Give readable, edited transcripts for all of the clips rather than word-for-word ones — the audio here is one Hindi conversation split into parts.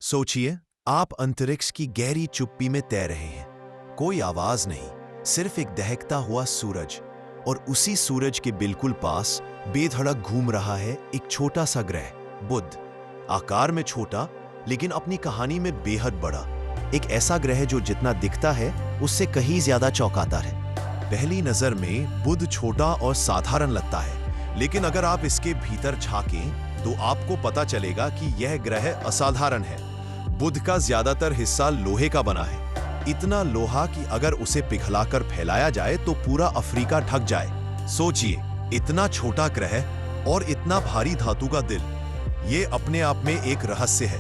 सोचिए, आप अंतरिक्ष की गहरी चुप्पी में तैर रहे हैं। कोई आवाज नहीं, सिर्फ एक दहकता हुआ सूरज। और उसी सूरज के बिल्कुल पास बेधड़क घूम रहा है एक छोटा सा ग्रह, बुध। आकार में छोटा, लेकिन अपनी कहानी में बेहद बड़ा। एक ऐसा ग्रह जो जितना दिखता है उससे कहीं ज्यादा चौंकाता है। पहली नजर में बुध छोटा और साधारण लगता है, लेकिन अगर आप इसके भीतर झांकें तो आपको पता चलेगा कि यह ग्रह असाधारण है। बुध का ज्यादातर हिस्सा लोहे का बना है, इतना लोहा कि अगर उसे पिघलाकर फैलाया जाए तो पूरा अफ्रीका ढक जाए। सोचिए, इतना छोटा ग्रह और इतना भारी धातु का दिल, ये अपने आप में एक रहस्य है।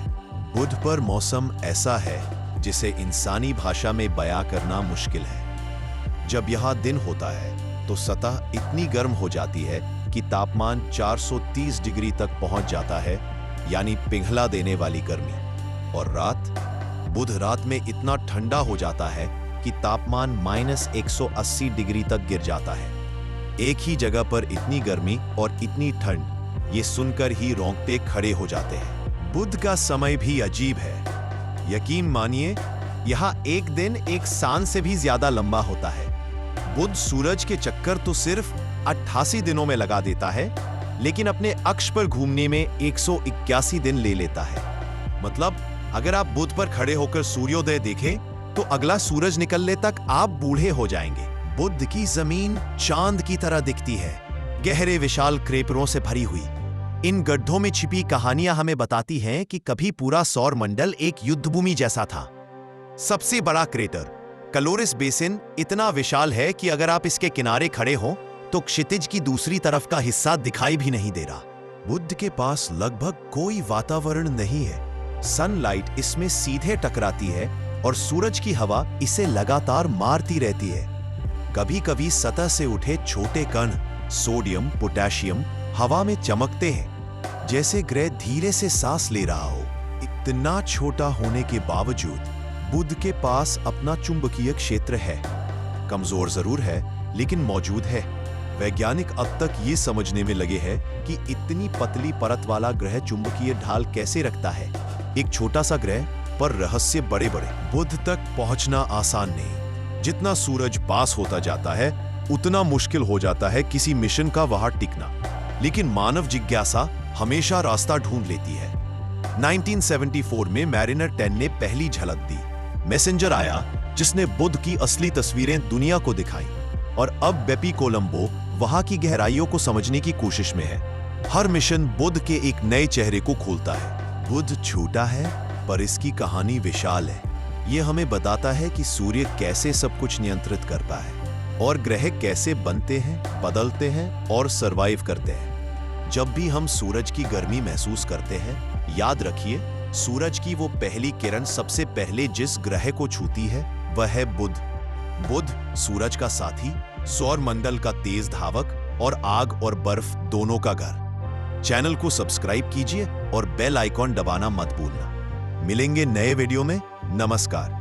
बुध पर मौसम ऐसा है जिसे इंसानी भाषा में बयां करना मुश्किल है। जब यहां दिन होता है तो सतह इतनी गर्म हो जाती है कि तापमान 430 डिग्री तक पहुंच जाता है, यानी पिघला देने वाली गर्मी। और रात, बुध रात में इतना ठंडा हो जाता है कि तापमान -180 डिग्री तक गिर जाता है। एक ही जगह पर इतनी गर्मी और इतनी ठंड, ये सुनकर ही रोंगटे खड़े हो जाते हैं। बुध का समय भी अजीब है। यकीन मानिए, यहाँ एक दिन एक सांस से भी ज्यादा लंबा होता है। बुध सूरज के चक्कर तो सिर्फ 88 दिनों में लगा देता है, लेकिन अपने अक्ष पर घूमने में 181 दिन ले लेता है। मतलब अगर आप बुध पर खड़े होकर सूर्योदय देखें तो अगला सूरज निकलने तक आप बूढ़े हो जाएंगे। बुध की जमीन चांद की तरह दिखती है, गहरे विशाल क्रेटरों से भरी हुई। इन गड्ढों में छिपी कहानियां हमें बताती हैं कि कभी पूरा सौर मंडल एक युद्धभूमि जैसा था। सबसे बड़ा क्रेटर कलोरिस बेसिन इतना विशाल है कि अगर आप इसके किनारे खड़े हो तो क्षितिज की दूसरी तरफ का हिस्सा दिखाई भी नहीं दे रहा। बुध के पास लगभग कोई वातावरण नहीं है। सनलाइट इसमें सीधे टकराती है और सूरज की हवा इसे लगातार मारती रहती है। कभी कभी सतह से उठे छोटे कण, सोडियम, पोटेशियम, हवा में चमकते हैं, जैसे ग्रह धीरे से सांस ले रहा हो। इतना छोटा होने के बावजूद बुध के पास अपना चुंबकीय क्षेत्र है। कमजोर जरूर है, लेकिन मौजूद है। वैज्ञानिक अब तक ये समझने में लगे हैं कि इतनी पतली परत वाला ग्रह चुंबकीय ढाल कैसे रखता है। एक छोटा सा ग्रह पर रहस्य बड़े बड़े। बुध तक पहुंचना आसान नहीं। जितना सूरज पास होता जाता है उतना मुश्किल हो जाता है किसी मिशन का वहां टिकना। लेकिन मानव जिज्ञासा हमेशा रास्ता ढूंढ लेती है। 1974 में मैरिनर 10 ने पहली झलक दी। मैसेंजर आया जिसने बुध की असली तस्वीरें दुनिया को दिखाई, और अब बेपी कोलंबो वहां की गहराइयों को समझने की कोशिश में है। हर मिशन बुध के एक नए चेहरे को खोलता है। बुध छोटा है, पर इसकी कहानी विशाल है। यह हमें बताता है कि सूर्य कैसे सब कुछ नियंत्रित करता है और ग्रह कैसे बनते हैं, बदलते हैं और सरवाइव करते हैं। जब भी हम सूरज की गर्मी महसूस करते हैं, याद रखिए, सूरज की वो पहली किरण सबसे पहले जिस ग्रह को छूती है वह है बुध। बुध सूरज का साथी, सौर मंडल का तेज धावक और आग और बर्फ दोनों का घर। चैनल को सब्सक्राइब कीजिए और बेल आइकॉन दबाना मत भूलना। मिलेंगे नए वीडियो में। नमस्कार।